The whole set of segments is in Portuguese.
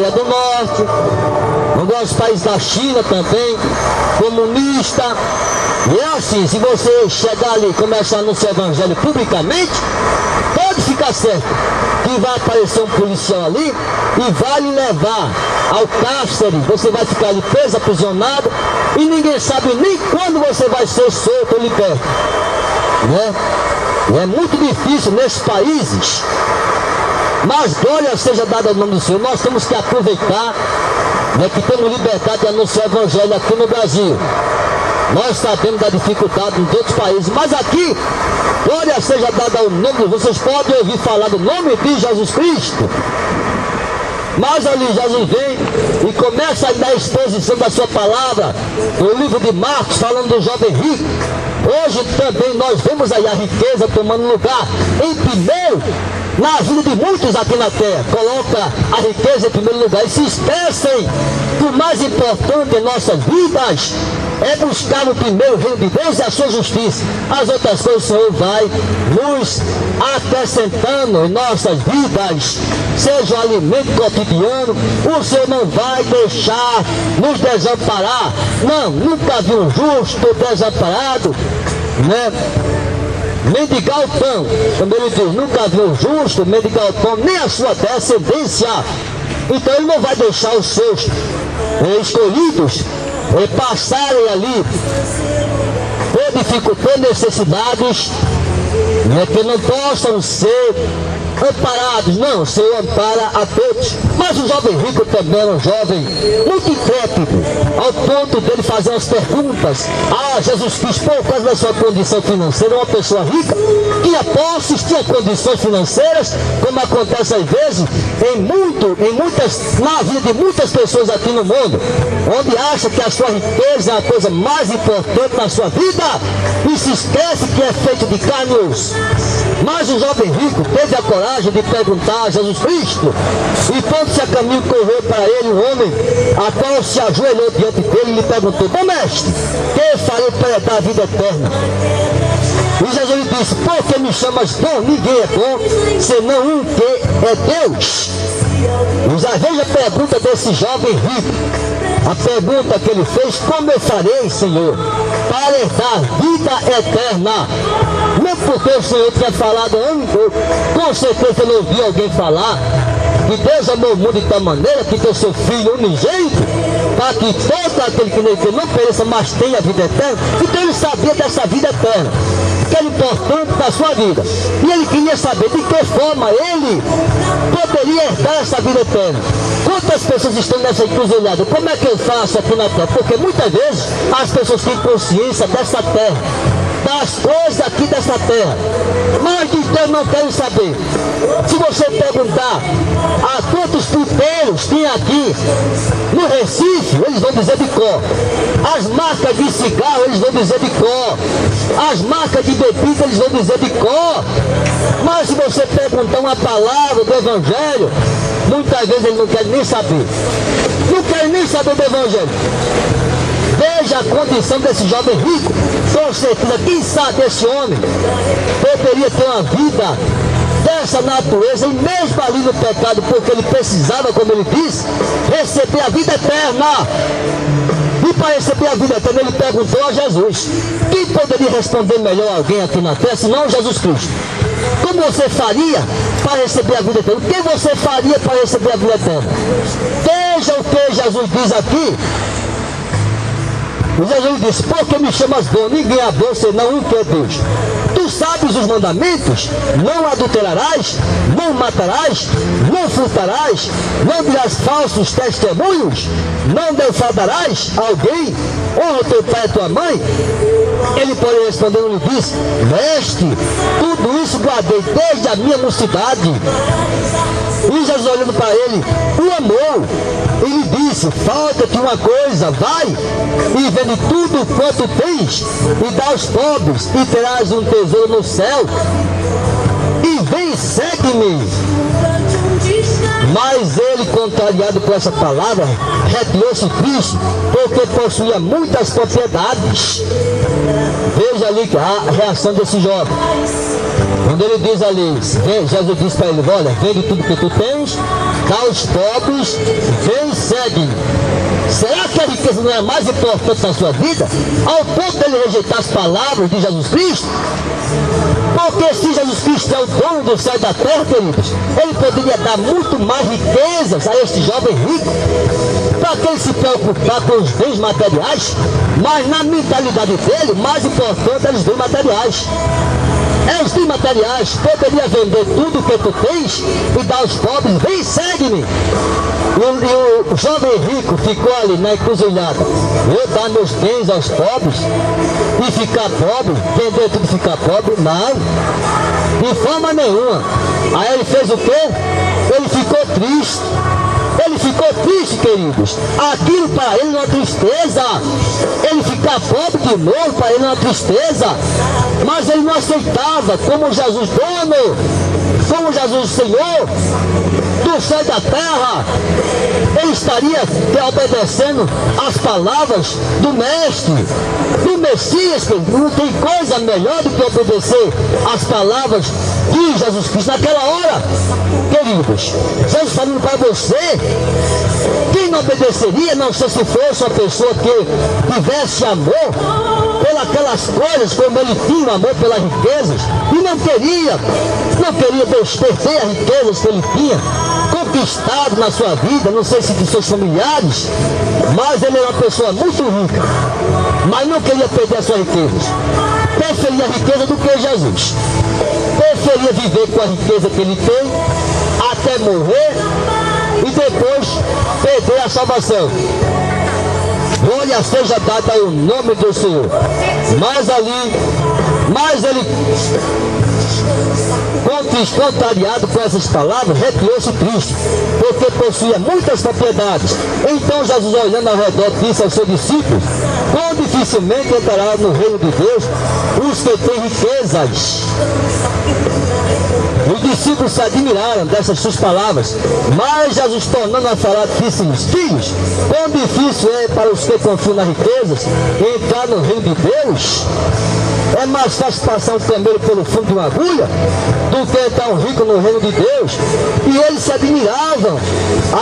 Coreia do Norte, em alguns países da China também, comunista. E é assim, se você chegar ali e começar a anunciar o evangelho publicamente, pode ficar certo que vai aparecer um policial ali e vai lhe levar ao cárcere. Você vai ficar ali preso, aprisionado, e ninguém sabe nem quando você vai ser solto ou liberto, né? E é muito difícil nesses países, mas glória seja dada ao nome do Senhor. Nós temos que aproveitar, né, que temos liberdade de anunciar o evangelho aqui no Brasil. Nós sabemos da dificuldade em outros países, mas aqui, glória seja dada ao nome de Jesus. Vocês podem ouvir falar do nome de Jesus Cristo. Mas ali Jesus vem e começa a dar a exposição da sua palavra no livro de Marcos, falando do jovem rico. Hoje também nós vemos aí a riqueza tomando lugar em primeiro na vida de muitos aqui na terra. Coloca a riqueza em primeiro lugar e se esquecem que o mais importante em nossas vidas é buscar o primeiro reino de Deus e a sua justiça. As outras coisas o Senhor vai nos acrescentando em nossas vidas, seja o alimento cotidiano. O Senhor não vai deixar nos desamparar. Não, nunca vi um justo desamparado, né, mendigar o pão. Como ele diz, nunca vi um justo mendigar o pão, nem a sua descendência. Então ele não vai deixar os seus escolhidos passarem ali por dificuldades, necessidades, né, que não possam ser amparados. Não, o Senhor ampara a todos. Mas o jovem rico também era um jovem muito intrépido, ao ponto dele fazer umas perguntas a Jesus Cristo. Por causa da sua condição financeira, uma pessoa rica tinha posses, tinha condições financeiras, como acontece às vezes na vida de muitas pessoas aqui no mundo, onde acha que a sua riqueza é a coisa mais importante na sua vida e se esquece que é feito de carne e osso. Mas o jovem rico teve a coragem de perguntar a Jesus Cristo, e quando se a caminho correu para ele um homem, a qual se ajoelhou diante dele e lhe perguntou: bom mestre, que farei para herdar a vida eterna? E Jesus lhe disse: por que me chamas bom? Ninguém é bom, senão um que é Deus. E veja a pergunta desse jovem rico. A pergunta que ele fez: como eu farei, Senhor, para herdar vida eterna? Não porque o Senhor tinha falado antes, com certeza ele ouviu alguém falar que Deus amou o mundo de tal maneira que deu seu Filho unigênito, para que todo aquele que nele crê não pereça, mas tenha vida eterna. Então ele sabia dessa vida eterna, que era importante na sua vida, e ele queria saber de que forma ele poderia herdar essa vida eterna. Quantas pessoas estão nessa encruzilhada? Como é que eu faço aqui na terra? Porque muitas vezes as pessoas têm consciência dessa terra, das coisas aqui dessa terra, mas de Deus não querem saber. Se você perguntar a quantos pipeiros tem aqui no Recife, eles vão dizer de cor. As marcas de cigarro, eles vão dizer de cor. As marcas de bebida, eles vão dizer de cor. Mas se você perguntar uma palavra do Evangelho, muitas vezes eles não querem nem saber. Não querem nem saber do Evangelho. Veja a condição desse jovem rico. Com certeza, quem sabe esse homem poderia ter uma vida dessa natureza, e mesmo ali no pecado, porque ele precisava, como ele disse, receber a vida eterna. E para receber a vida eterna, ele perguntou a Jesus. Quem poderia responder melhor alguém aqui na terra, senão Jesus Cristo? Como você faria para receber a vida eterna? O que você faria para receber a vida eterna? Veja o que Jesus diz aqui. Jesus disse: por que me chamas bom? Ninguém é bom senão um que é Deus. Tu sabes os mandamentos: não adulterarás, não matarás, não furtarás, não dirás falsos testemunhos, não defraudarás alguém, honra teu pai e tua mãe. Ele, porém, respondendo, lhe disse: mestre, tudo isso guardei desde a minha mocidade. E Jesus, olhando para ele, o amou. Ele disse: falta-te uma coisa, vai e vende tudo quanto tens e dá aos pobres, e terás um tesouro no céu, e vem, segue-me. Mas ele, contrariado por essa palavra, retirou-se triste, porque possuía muitas propriedades. Veja ali a reação desse jovem. Quando ele diz ali, Jesus diz para ele: olha, vende tudo que tu tens, dá aos pobres, vem e segue. Será que a riqueza não é mais importante na sua vida, ao ponto dele rejeitar as palavras de Jesus Cristo? Porque se Jesus Cristo é o dono do céu e da terra, queridos, ele poderia dar muito mais riquezas a este jovem rico, para que ele se preocupar com os bens materiais, mas na mentalidade dele, o mais importante é os bens materiais. É os bens materiais, poderia vender tudo o que tu tens e dar aos pobres, vem e segue-me. E o jovem rico ficou ali na encruzilhada. Eu dar meus bens aos pobres e ficar pobre, vender tudo e ficar pobre? Não, de forma nenhuma. Aí ele fez o quê? Ele ficou triste. Ele ficou triste, queridos. Aquilo para ele é uma tristeza. Ele ficar pobre de novo para ele é uma tristeza. Mas ele não aceitava como Jesus dono, como Jesus Senhor do céu e da terra. Ele estaria obedecendo as palavras do Mestre, do Messias. Não tem coisa melhor do que obedecer as palavras de Jesus Cristo naquela hora, queridos. Jesus falando para você, quem não obedeceria, não sei se fosse uma pessoa que tivesse amor pelas coisas, como ele tinha amor pelas riquezas, e não queria perder as riquezas que ele tinha conquistado na sua vida, não sei se de seus familiares, mas ele era uma pessoa muito rica, mas não queria perder as suas riquezas. Preferia a riqueza do que Jesus. Preferia viver com a riqueza que ele tem até morrer e depois perder a salvação. Glória seja dada ao nome do Senhor. Mas ele, contrariado com essas palavras, retirou-se triste, porque possuía muitas propriedades. Então Jesus, olhando ao redor, disse aos seus discípulos: quão dificilmente entrará no reino de Deus os que têm riquezas. Os discípulos se admiraram dessas suas palavras, mas Jesus, tornando a falar, disse-lhes: filhos, quão difícil é para os que confiam nas riquezas entrar no reino de Deus. É mais fácil passar um camelo pelo fundo de uma agulha do que entrar um rico no reino de Deus. E eles se admiravam,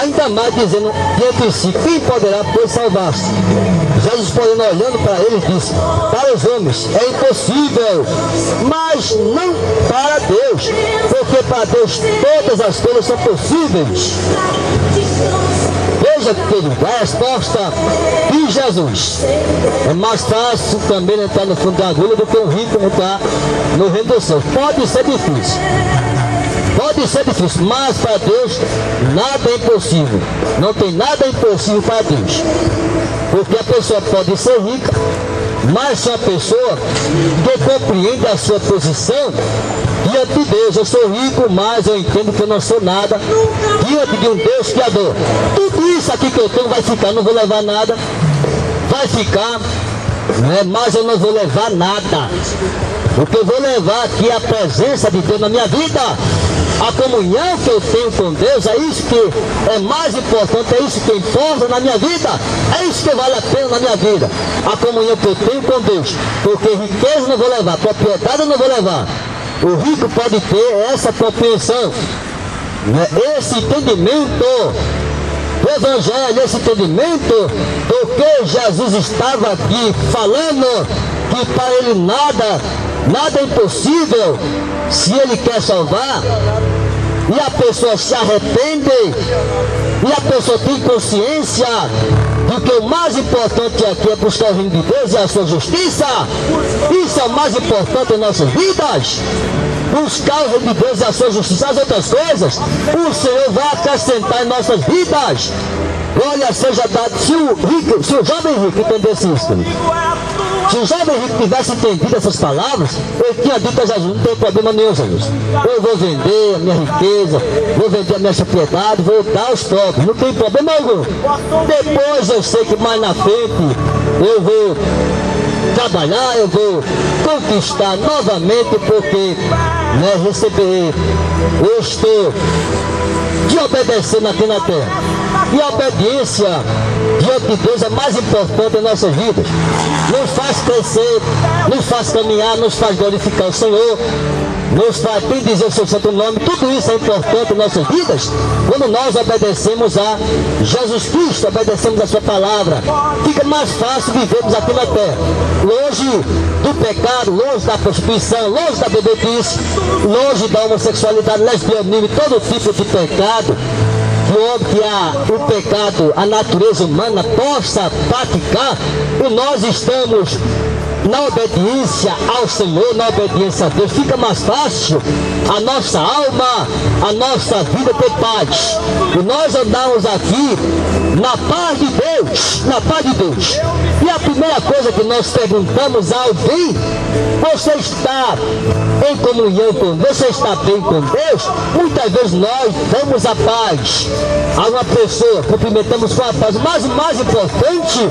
ainda mais dizendo diante de si: quem poderá, pois, salvar-se? Jesus, porém, olhando para eles, disse: para os homens é impossível, mas não para Deus, porque para Deus todas as coisas são possíveis. Veja, querido, a resposta de Jesus: é mais fácil também entrar no fundo da agulha do que um rico entrar no reino dos céus. Pode ser difícil, mas para Deus nada é impossível. Não tem nada impossível para Deus. Porque a pessoa pode ser rica, mas se a pessoa que compreende a sua posição diante de Deus: eu sou rico, mas eu entendo que eu não sou nada diante de um Deus criador. Tudo isso aqui que eu tenho vai ficar, não vou levar nada, vai ficar, né? Mas eu não vou levar nada. O que eu vou levar aqui é a presença de Deus na minha vida. A comunhão que eu tenho com Deus, é isso que é mais importante, é isso que importa na minha vida, é isso que vale a pena na minha vida. A comunhão que eu tenho com Deus, porque riqueza eu não vou levar, propriedade eu não vou levar. O rico pode ter essa compreensão, né? Esse entendimento do Evangelho, esse entendimento do que Jesus estava aqui falando, que para ele nada é impossível se ele quer salvar, e a pessoa se arrepende, e a pessoa tem consciência de que o mais importante aqui é buscar o reino de Deus e a sua justiça. Isso é o mais importante em nossas vidas. Buscar o reino de Deus e a sua justiça. As outras coisas o Senhor vai acrescentar em nossas vidas. Glória seja dada. Se o jovem rico entendesse isso, se o jovem rico tivesse entendido essas palavras, ele tinha dito a Jesus: não tem problema nenhum, Jesus, eu vou vender a minha riqueza, vou vender a minha propriedade, vou dar aos pobres, não tem problema algum. Depois eu sei que mais na frente eu vou trabalhar, eu vou conquistar novamente, porque, eu estou te obedecendo aqui na terra. E a obediência diante de Deus é mais importante em nossas vidas. Nos faz crescer, nos faz caminhar, nos faz glorificar o Senhor, nos faz bendizer o seu santo nome. Tudo isso é importante em nossas vidas quando nós obedecemos a Jesus Cristo, obedecemos a sua palavra. Fica mais fácil vivermos aqui na terra, longe do pecado, longe da prostituição, longe da bebedice, longe da homossexualidade, lesbianismo e todo tipo de pecado que o pecado, a natureza humana possa praticar. E nós estamos na obediência ao Senhor, na obediência a Deus. Fica mais fácil a nossa alma, a nossa vida ter paz. E nós andamos aqui na paz de Deus, na paz de Deus. E a primeira coisa que nós perguntamos a alguém: você está em comunhão com Deus? Você está bem com Deus? Muitas vezes nós damos a paz a uma pessoa, cumprimentamos com a paz, mas o mais importante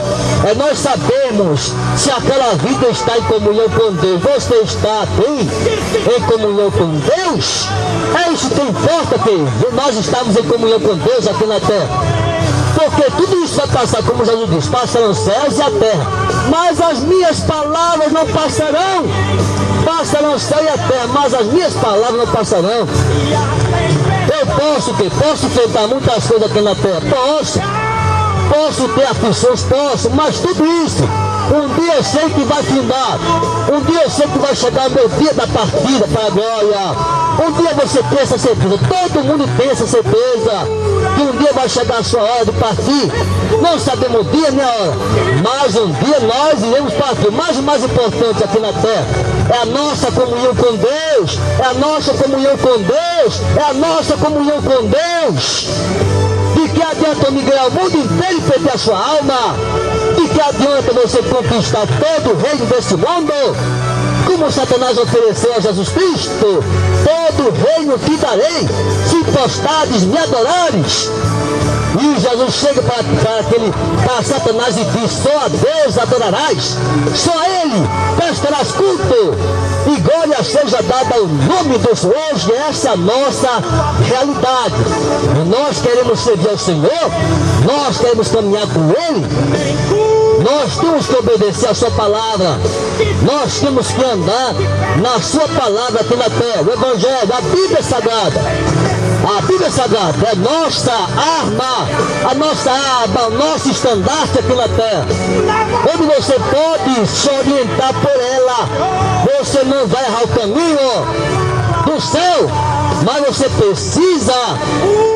é nós sabermos se aquela vida está em comunhão com Deus. Você está bem em comunhão com Deus? É isso que importa, que nós estamos em comunhão com Deus aqui na terra. Porque tudo isso vai passar, como Jesus diz: passarão os céus e a terra, mas as minhas palavras não passarão. Passarão o céu e a terra, mas as minhas palavras não passarão. Eu posso enfrentar muitas coisas aqui na terra, posso ter aflições, mas tudo isso, um dia eu sei que vai findar, um dia eu sei que vai chegar o meu dia da partida para a glória. Um dia você tem essa certeza, todo mundo tem essa certeza, que um dia vai chegar a sua hora de partir. Não sabemos o dia nem a hora, mas um dia nós iremos partir. Mas o mais importante aqui na terra é a nossa comunhão com Deus, é a nossa comunhão com Deus, é a nossa comunhão com Deus. De que adianta eu me ganhar o mundo inteiro e perder a sua alma? De que adianta você conquistar todo o reino desse mundo? Como Satanás ofereceu a Jesus Cristo: todo o reino te darei, se postares me adorares. E Jesus chega para Satanás e diz: só a Deus adorarás, só a Ele prestarás culto, e glória seja dada ao nome do Senhor. Hoje essa é a nossa realidade. E nós queremos servir ao Senhor, nós queremos caminhar com Ele. Nós temos que obedecer a sua palavra, nós temos que andar na sua palavra aqui na terra. O Evangelho, a Bíblia Sagrada, a Bíblia Sagrada é nossa arma, o nosso estandarte aqui na terra. Onde você pode se orientar por ela, você não vai errar o caminho do céu, mas você precisa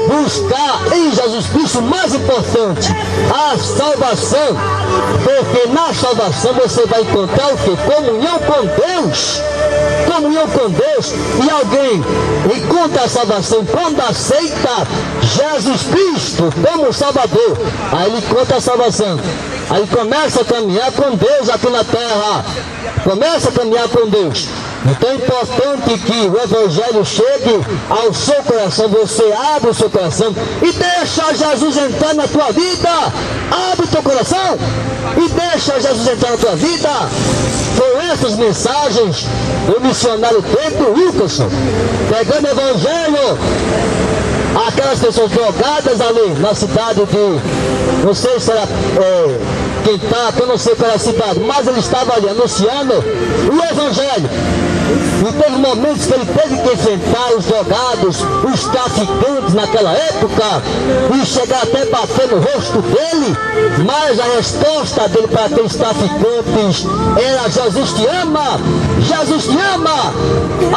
buscar em Jesus Cristo o mais importante, a salvação. Porque na salvação você vai encontrar o que? Comunhão com Deus. Comunhão com Deus. E alguém encontra a salvação quando aceita Jesus Cristo como Salvador. Aí ele encontra a salvação. Aí começa a caminhar com Deus aqui na terra. Começa a caminhar com Deus. Então é importante que o Evangelho chegue ao seu coração. Você abre o seu coração e deixa Jesus entrar na tua vida. Abre o teu coração e deixa Jesus entrar na tua vida. Foram essas mensagens do missionário Pedro Wilkerson, pegando o Evangelho aquelas pessoas drogadas ali na cidade de, não sei se era Kentucky, eu não sei qual era a cidade, mas ele estava ali anunciando o Evangelho. E teve momentos que ele teve que enfrentar os drogados, os traficantes naquela época, e chegar até bater no rosto dele, mas a resposta dele para aqueles traficantes era: Jesus te ama, Jesus te ama.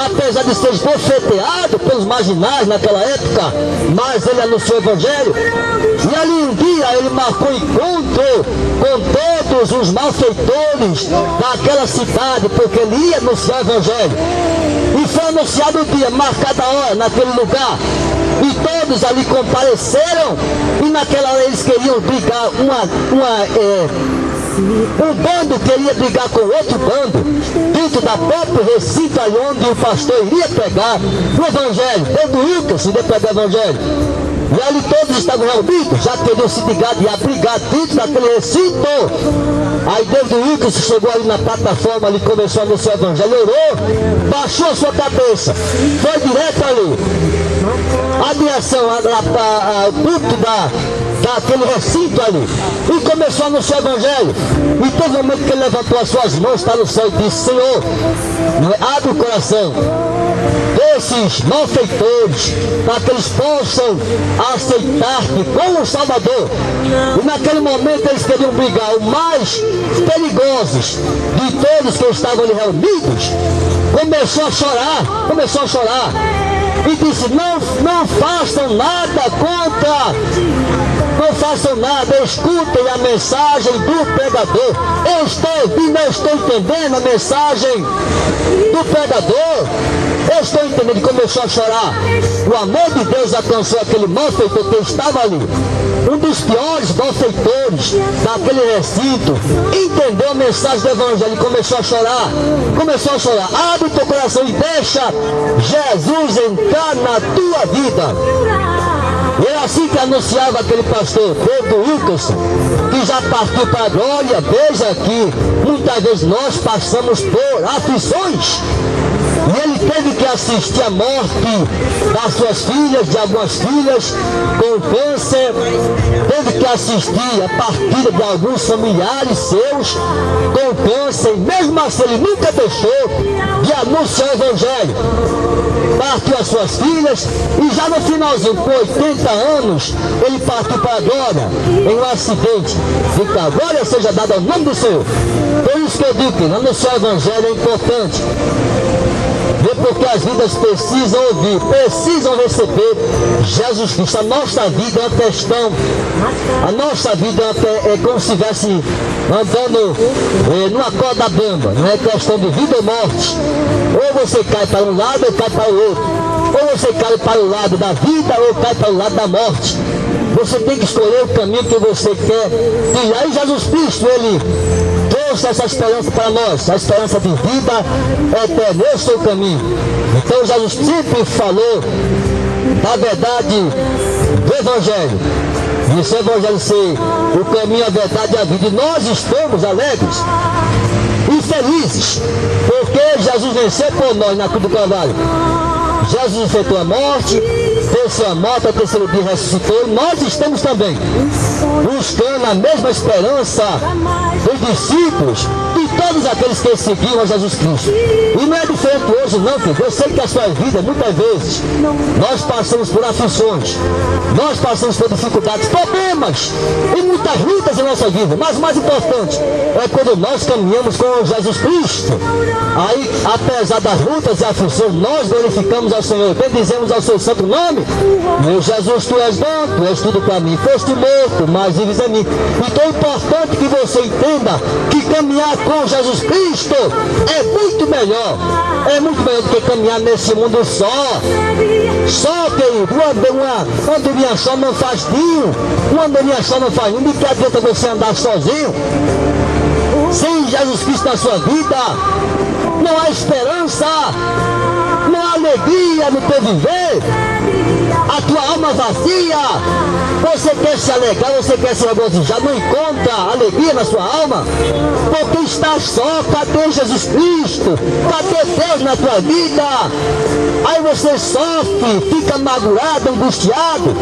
Apesar de ser esbofeteado pelos marginais naquela época, mas ele anunciou o Evangelho. E ali um dia ele marcou encontro com todos os malfeitores daquela cidade, porque ele ia anunciar o Evangelho. E foi anunciado o dia, marcada a hora, naquele lugar. E todos ali compareceram. E naquela hora eles queriam brigar, um bando queria brigar com outro bando, dentro da própria recinto ali onde o pastor iria pregar o Evangelho. Pedro Wilkerson iria pregar o Evangelho. E ali todos estavam reunidos, já teriam se ligado e abrigado dentro daquele recinto. Aí David Wilkerson chegou ali na plataforma, ali começou a anunciar o Evangelho, orou, baixou a sua cabeça, foi direto ali. A direção, o púlpito daquele recinto ali e começou a anunciar o evangelho. E teve um momento que ele levantou as suas mãos para o céu e disse: Senhor, abre o coração desses malfeitores para que eles possam aceitar-te como Salvador. E naquele momento eles queriam brigar, os mais perigosos de todos que estavam ali reunidos. Começou a chorar e disse: não façam nada contra, não façam nada, escutem a mensagem do pregador. Eu estou ouvindo, eu estou entendendo a mensagem do pregador. Eu estou entendendo. E começou a chorar. O amor de Deus alcançou aquele malfeitor que estava ali, um dos piores malfeitores daquele recinto. Entendeu a mensagem do evangelho e começou a chorar. Abre o teu coração e deixa Jesus entrar na tua vida. E era assim que anunciava aquele pastor Pedro Wilkerson, que já partiu para a glória. Veja aqui, muitas vezes nós passamos por aflições. E ele teve que assistir a morte das suas filhas, de algumas filhas com câncer. Teve que assistir a partida de alguns familiares seus com câncer. E mesmo assim ele nunca deixou de anunciar o evangelho. Partiu as suas filhas e já no finalzinho, com 80 anos, ele partiu para a glória em um acidente. E que a glória seja dada ao nome do Senhor. Por isso que eu digo que anunciar o evangelho é importante. Porque as vidas precisam ouvir, precisam receber Jesus Cristo. A nossa vida é uma questão, a nossa vida é como se estivesse andando numa corda bamba. Não é questão de vida ou morte. Ou você cai para um lado ou cai para o outro. Ou você cai para o lado da vida ou cai para o lado da morte. Você tem que escolher o caminho que você quer. E aí Jesus Cristo, ele trouxe essa esperança para nós, a esperança de vida eterna. Esse é o caminho. Então Jesus sempre falou da verdade do Evangelho. E esse Evangelho ser o caminho, a verdade e a vida. E nós estamos alegres e felizes, porque Jesus venceu por nós na cruz do Calvário. Jesus enfrentou a morte, venceu a morte, ao terceiro dia ressuscitou. E nós estamos também buscando a mesma esperança dos discípulos, de todos aqueles que seguiam a Jesus Cristo. E não é diferente hoje não, filho. Eu sei que a sua vida, muitas vezes, nós passamos por aflições, nós passamos por dificuldades, problemas e muitas lutas em nossa vida. Mas o mais importante é quando nós caminhamos com Jesus Cristo. Aí, apesar das lutas e aflições, nós glorificamos ao Senhor, bendizemos ao seu santo nome. Meu Jesus, tu és bom, tu és tudo para mim. Foste morto, mas vives em mim. Então é importante que você entenda que caminhar com Jesus Cristo é muito melhor. É muito melhor do que caminhar nesse mundo só. Só, querido, uma andorinha só não faz ninho. Uma andorinha só não faz ninho. De que adianta você andar sozinho? Sem Jesus Cristo na sua vida, não há esperança, não há alegria no teu viver. A tua alma vazia, você quer se alegrar, você quer se regozijar, não encontra alegria na sua alma, porque está só. Cadê Jesus Cristo? Cadê Deus na tua vida? Aí você sofre, fica magoado, angustiado,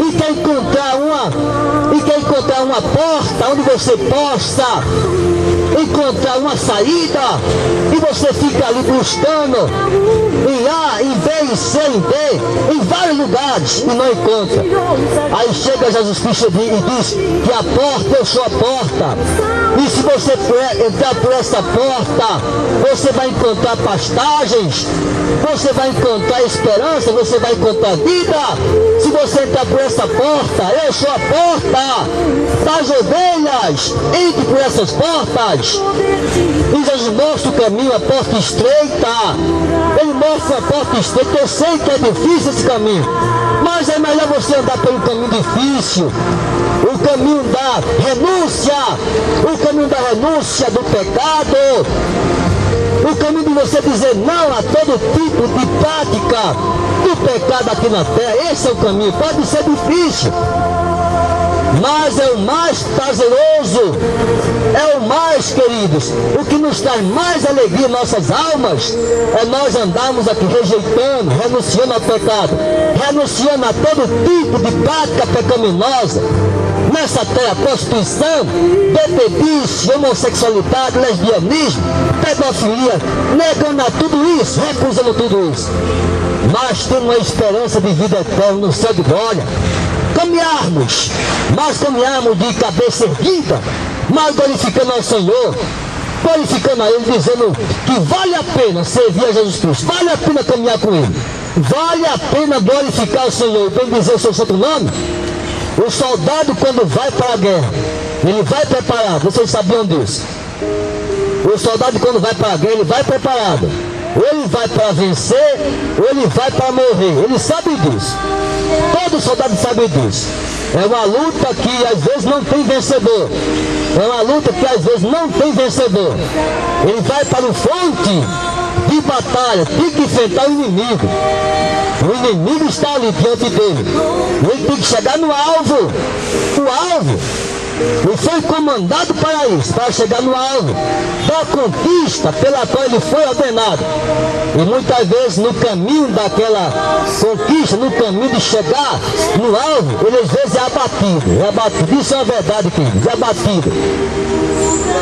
e quer encontrar uma porta onde você possa encontrar uma saída, e você fica ali buscando em A, em B, em C, em D, em vários lugares, e não encontra. Aí chega Jesus Cristo e diz que a porta, eu sou a porta, e se você entrar por essa porta, você vai encontrar pastagens, você vai encontrar esperança, você vai encontrar vida. Se você entrar por essa porta, eu sou a porta das ovelhas, entre por essas portas. E Jesus mostra o caminho, a porta estreita. Ele mostra a porta estreita. Eu sei que é difícil esse caminho, mas é melhor você andar pelo caminho difícil, o caminho da renúncia do pecado, o caminho de você dizer não a todo tipo de prática do pecado aqui na terra. Esse é o caminho. Pode ser difícil, mas é o mais prazeroso, é o mais, queridos, o que nos traz mais alegria em nossas almas, é nós andarmos aqui rejeitando, renunciando ao pecado, renunciando a todo tipo de prática pecaminosa, nessa terra, prostituição, bebedice, homossexualidade, lesbianismo, pedofilia, negando a tudo isso, recusando tudo isso. Mas temos uma esperança de vida eterna no céu de glória. Caminharmos, mas caminharmos de cabeça erguida, mas glorificando ao Senhor, glorificando a Ele, dizendo que vale a pena servir a Jesus Cristo, vale a pena caminhar com Ele, vale a pena glorificar o Senhor, bem dizer o seu santo nome. O soldado, quando vai para a guerra, ele vai preparado. Vocês sabiam disso? O soldado, quando vai para a guerra, ele vai preparado. Ou ele vai para vencer, ou ele vai para morrer. Ele sabe disso. Todo soldado sabe disso. É uma luta que às vezes não tem vencedor. É uma luta que às vezes não tem vencedor. Ele vai para o fronte de batalha, tem que enfrentar o inimigo. O inimigo está ali diante dele. Ele tem que chegar no alvo. O alvo. Ele foi comandado para isso, para chegar no alvo da conquista pela qual ele foi ordenado. E muitas vezes no caminho daquela conquista, no caminho de chegar no alvo, ele às vezes é abatido. É abatido. Isso é uma verdade, queridos. É abatido.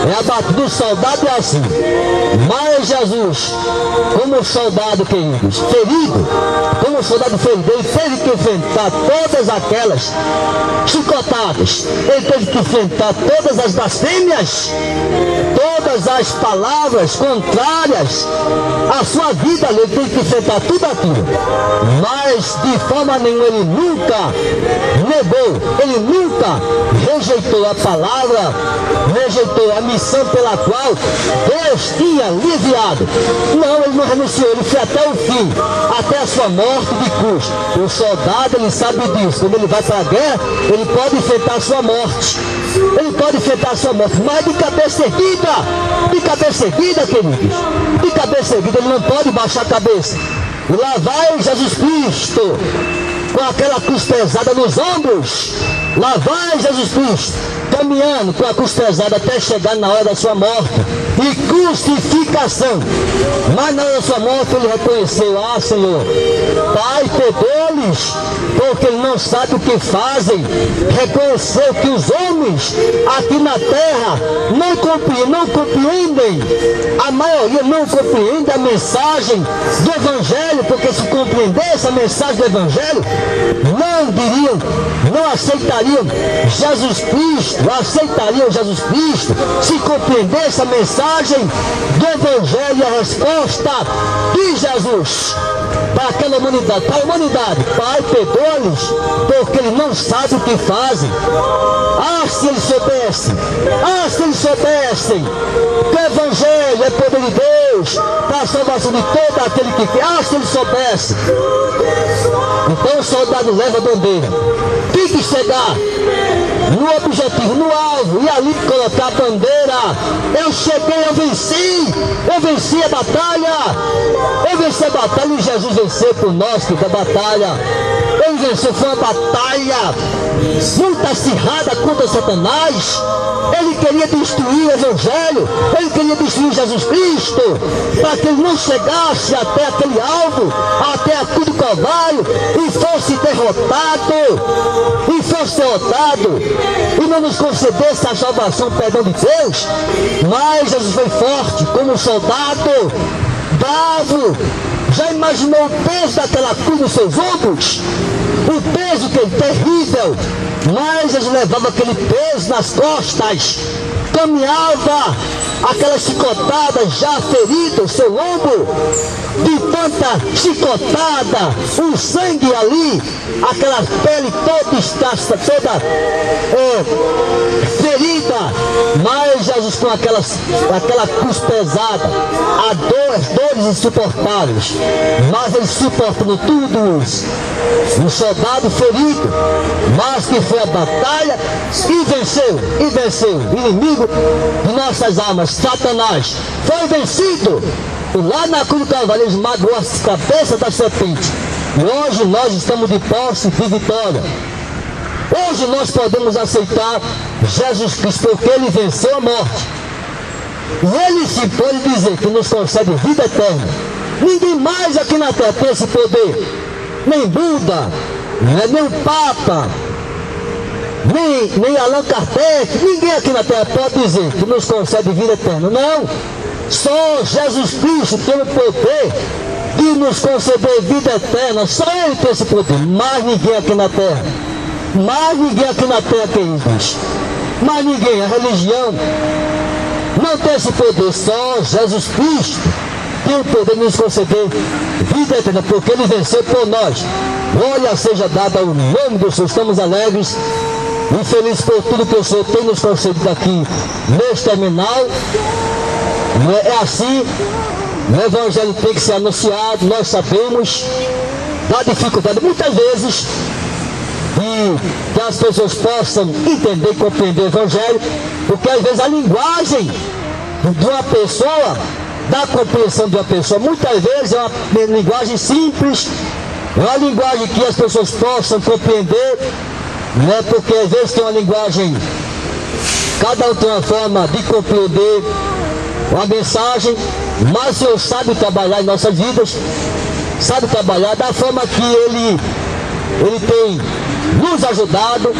É abatido. O soldado é assim. Mas Jesus, como soldado, queridos, ferido, como soldado ferido, ele teve que enfrentar todas aquelas chicotadas. Ele teve que enfrentar todas as blasfêmias, todas as palavras contrárias à sua vida. Ele teve que enfrentar tudo aquilo. Mas de forma nenhuma ele nunca negou, ele nunca rejeitou a palavra, rejeitou a missão pela qual Deus tinha lhe enviado. Não, ele não renunciou, ele foi até o fim, até a sua morte de cruz. O soldado, ele sabe disso. Quando ele vai para a guerra, ele pode enfrentar a sua morte. Ele pode enfrentar a sua morte, mas de cabeça erguida, queridos. De cabeça erguida, ele não pode baixar a cabeça. E lá vai Jesus Cristo, com aquela cruz pesada nos ombros. Lá vai Jesus Cristo, caminhando com a cruz pesada até chegar na hora da sua morte e crucificação. Mas na hora da sua morte ele reconheceu: ah, Senhor, Pai, perdoa-lhes, porque eles não sabem o que fazem. Reconheceu que os homens aqui na terra não compreendem, a maioria não compreende a mensagem do Evangelho, porque se compreendesse a mensagem do Evangelho, não diriam, não aceitariam Jesus Cristo, aceitariam Jesus Cristo se compreendesse a mensagem do Evangelho e a resposta de Jesus para aquela humanidade, para a humanidade: Pai, perdoa-lhes, porque eles não sabem o que fazem. Ah, se eles soubessem que o Evangelho é poder de Deus para a salvação de todo aquele que quer. Ah, se eles soubessem. Então o soldado leva a bandeira, tem que chegar no objetivo, no alvo, e ali colocar a bandeira. Eu cheguei, eu venci a batalha, e Jesus venceu por nós, que da batalha. Ele venceu, foi uma batalha muito acirrada contra Satanás. Ele queria destruir o Evangelho, ele queria destruir Jesus Cristo, para que ele não chegasse até aquele alvo, até a cruz do Calvário, e fosse derrotado, e não nos concedesse a salvação, o perdão de Deus. Mas Jesus foi forte, como um soldado bravo. Já imaginou o peso daquela cruz nos seus ombros? O peso que terrível. Mas Jesus levava aquele peso nas costas, caminhava, aquela chicotada já ferida, o seu ombro, de tanta chicotada, o sangue ali, aquela pele toda escassa, toda ferida. Mas Jesus, com aquela cruz pesada, as dores insuportáveis, mas ele suportando tudo isso. Um soldado ferido, mas que foi a batalha e venceu. O inimigo de nossas almas, Satanás, foi vencido. E lá na cruz do Calvário ele esmagou as cabeças da serpente. E hoje nós estamos de posse de vitória. Hoje nós podemos aceitar Jesus Cristo porque Ele venceu a morte. E Ele se pode dizer que nos concede vida eterna. Ninguém mais aqui na terra tem esse poder. Nem Buda, nem o Papa, nem Allan Kardec. Ninguém aqui na terra pode dizer que nos concede vida eterna. Não. Só Jesus Cristo tem o poder de nos conceder vida eterna. Só Ele tem esse poder. Mais ninguém aqui na terra. Mais ninguém aqui na terra tem isso. Mais ninguém. A religião não tem esse poder. Só Jesus Cristo tem o poder de nos conceder vida eterna, porque Ele venceu por nós. Glória seja dada ao nome do Senhor. Estamos alegres e felizes por tudo que o Senhor tem nos concedido aqui neste terminal. É assim, o Evangelho tem que ser anunciado. Nós sabemos da dificuldade, muitas vezes, de que as pessoas possam entender e compreender o Evangelho, porque às vezes a linguagem de uma pessoa, da compreensão de uma pessoa, muitas vezes é uma linguagem simples, é uma linguagem que as pessoas possam compreender, né? Porque às vezes tem uma linguagem, cada um tem uma forma de compreender uma mensagem, mas o Senhor sabe trabalhar em nossas vidas, sabe trabalhar da forma que Ele tem nos ajudado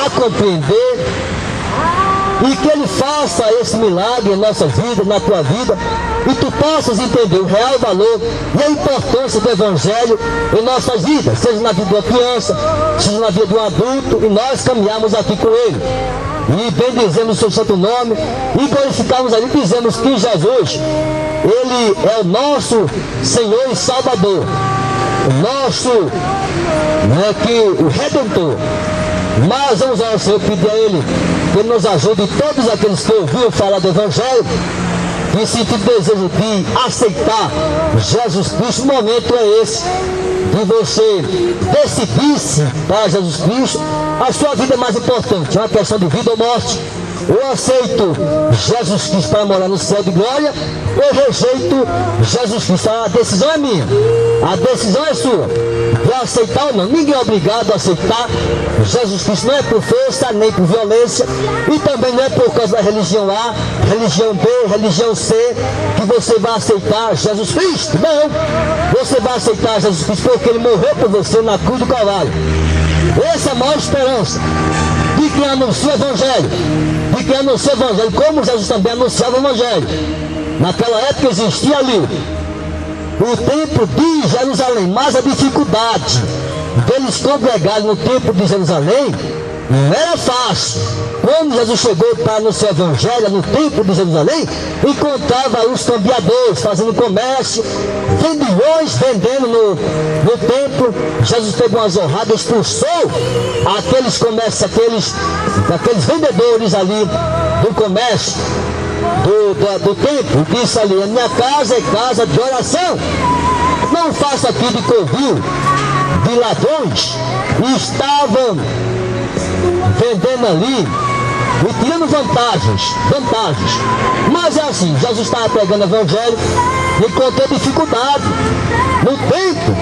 a compreender, e que Ele faça esse milagre em nossas vidas, na tua vida, e tu possas entender o real valor e a importância do Evangelho em nossas vidas, seja na vida de uma criança, seja na vida de um adulto, e nós caminhamos aqui com Ele. E bendizemos o seu santo nome e glorificamos ali, dizemos que Jesus, Ele é o nosso Senhor e Salvador, o nosso o Redentor. Mas vamos ao Senhor pedir a Ele que Ele nos ajude, todos aqueles que ouviram falar do Evangelho e sentir desejo de aceitar Jesus Cristo. O momento é esse de você decidir-se para Jesus Cristo. A sua vida é mais importante, é uma questão de vida ou morte. Eu aceito Jesus Cristo para morar no céu de glória, eu rejeito Jesus Cristo. A decisão é minha, a decisão é sua, de aceitar ou não. Ninguém é obrigado a aceitar Jesus Cristo, não é por força, nem por violência, e também não é por causa da religião A, religião B, religião C, que você vai aceitar Jesus Cristo. Não, você vai aceitar Jesus Cristo porque Ele morreu por você na cruz do Calvário. Essa é a maior esperança de quem anuncia o Evangelho, de quem anuncia o Evangelho, como Jesus também anunciava o Evangelho. Naquela época existia ali o templo de Jerusalém, mas a dificuldade deles congregarem no templo de Jerusalém não era fácil. Quando Jesus chegou para anunciar o Evangelho no templo de Jerusalém, encontrava os cambiadores fazendo comércio, vendilhões vendendo no templo. Jesus pegou uma zorrada, expulsou aqueles comércios, aqueles vendedores ali do comércio do templo. Disse ali: a minha casa é casa de oração, não faça aqui de covil de ladrões. E estavam vendendo ali e tirando vantagens. Mas é assim, Jesus estava pregando o Evangelho e encontrou dificuldade no templo.